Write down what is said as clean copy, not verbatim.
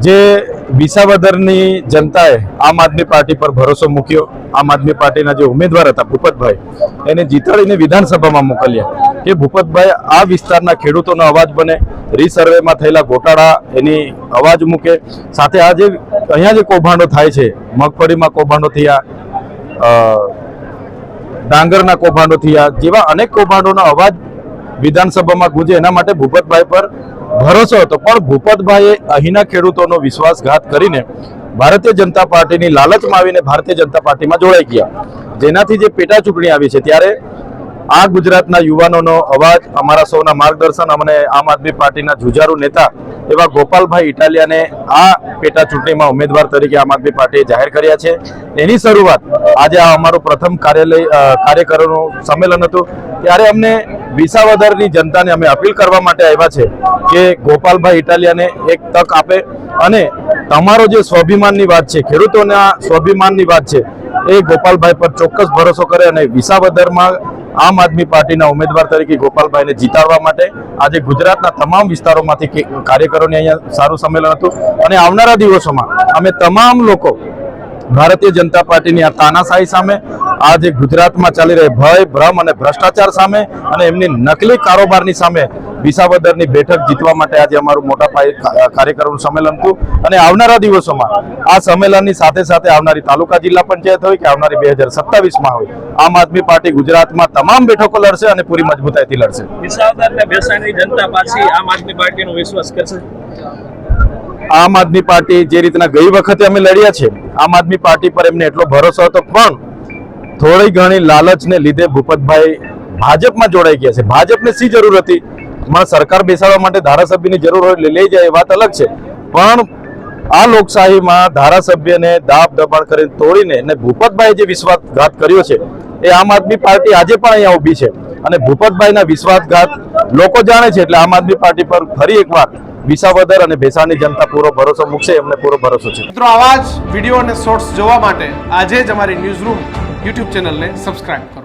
જે વિસાવદરની જનતાએ આમ આદમી પાર્ટી પર ભરોસો મૂક્યો, આમ આદમી પાર્ટીના જે ઉમેદવાર હતા ભૂપતભાઈ, એને જીતાડીને વિધાનસભામાં મોકલ્યા કે ભૂપતભાઈ આ વિસ્તારના ખેડૂતોનો અવાજ બને, રીસર્વેમાં થયેલા ગોટાળા એની અવાજ મૂકે, સાથે આ જે અહીંયા જે કૌભાંડો થાય છે, મગફળીમાં કૌભાંડો થયા, ડાંગરના કૌભાંડો થયા, જેવા અનેક કૌભાંડોનો અવાજ વિધાનસભામાં ગુંજે, એના માટે ભૂપતભાઈ પર ભરોસો હતો. પણ ભૂપતભાઈએ અહીંના ખેડૂતોનો વિશ્વાસઘાત કરીને ભારતીય જનતા પાર્ટીની લાલચમાં આવીને ભારતીય જનતા પાર્ટીમાં જોડાઈ ગયા, જેનાથી જે પેટા ચૂંટણી આવી છે ત્યારે આ ગુજરાતના યુવાનોનો અવાજ, અમારા સૌના માર્ગદર્શન અને આમ આદમી પાર્ટીના જુજારુ નેતા એવા ગોપાલભાઈ ઇટાલિયાને આ પેટા ચૂંટણીમાં ઉમેદવાર તરીકે આમ આદમી પાર્ટીએ જાહેર કર્યા છે. એની શરૂઆત આજે આ અમારું પ્રથમ કાર્યકરોનું સંમેલન હતું, ત્યારે અમને વિસાવદરની જનતાને અમે અપીલ કરવા માટે આવ્યા છે કે ગોપાલભાઈ ઇટાલિયાને એક તક આપે અને તમારો જે સ્વાભિમાનની વાત છે, ખેડૂતોના સ્વાભિમાનની વાત છે, એ ગોપાલભાઈ પર ચોક્કસ ભરોસો કરે અને વિસાવદરમાં આમ આદમી પાર્ટીના ઉમેદવાર તરીકે ગોપાલભાઈને જીતાડવા માટે આજે ગુજરાતના તમામ વિસ્તારોમાંથી કાર્યકરોને અહીંયા સારું સંમેલન હતું. અને આવનારા દિવસોમાં અમે તમામ લોકો ભારતીય જનતા પાર્ટીની આ તાનાશાહી સામે, આ જે ગુજરાતમાં ચાલી રહી ભય, ભ્રમ અને ભ્રષ્ટાચાર સામે અને એમની નકલી કારોબારની સામે વિસાવદરની બેઠક જીતવા માટે આજે અમારું મોટા પાયે કાર્યકરોનું સંમેલન હતું. અને આવનારા દિવસોમાં આ સંમેલનની સાથે સાથે આવનારી તાલુકા જિલ્લા પંચાયત હોય કે આવનારી 2027માં હોય, આમ આદમી પાર્ટી ગુજરાતમાં તમામ બેઠકો લડશે અને પૂરી મજબૂતાઈથી લડશે. વિસાવદર અને ભેસાણની જનતા પાછી આમ આદમી પાર્ટીનો વિશ્વાસ કરશે. આમ આદમી પાર્ટી જે રીતના ગઈ વખતે અમે લડ્યા છે, આમ આદમી પાર્ટી પર એમને એટલો ભરોસો હતો, પણ થોડી ઘણી લાલચને લીધે ભૂપતભાઈ ભાજપમાં જોડાઈ ગયા છે. ભાજપને શી જરૂર હતી? સરકાર બેસાડવા માટે ધારાસભ્યની જરૂર હોય લઈ જાય, એ વાત અલગ છે, પણ આ લોકશાહીમાં ધારાસભ્યને દાબ દબાણ કરીને તોડીને અને ભૂપતભાઈએ જે વિશ્વાસઘાત કર્યો છે, એ આમ આદમી પાર્ટી આજે પણ અહીંયા ઊભી છે અને ભૂપતભાઈના વિશ્વાસઘાત લોકો જાણે છે. એટલે આમ આદમી પાર્ટી પર ફરી એકવાર વિસાવદર અને ભેસાણની જનતા પૂરો ભરોસો મૂકશે, એમને પૂરો ભરોસો છે. મિત્રો, આવા જ વિડીયો અને શોર્ટ્સ જોવા માટે આજે જ અમારી ન્યૂઝ રૂમ યુટ્યુબ ચેનલને સબસ્ક્રાઇબ કરો.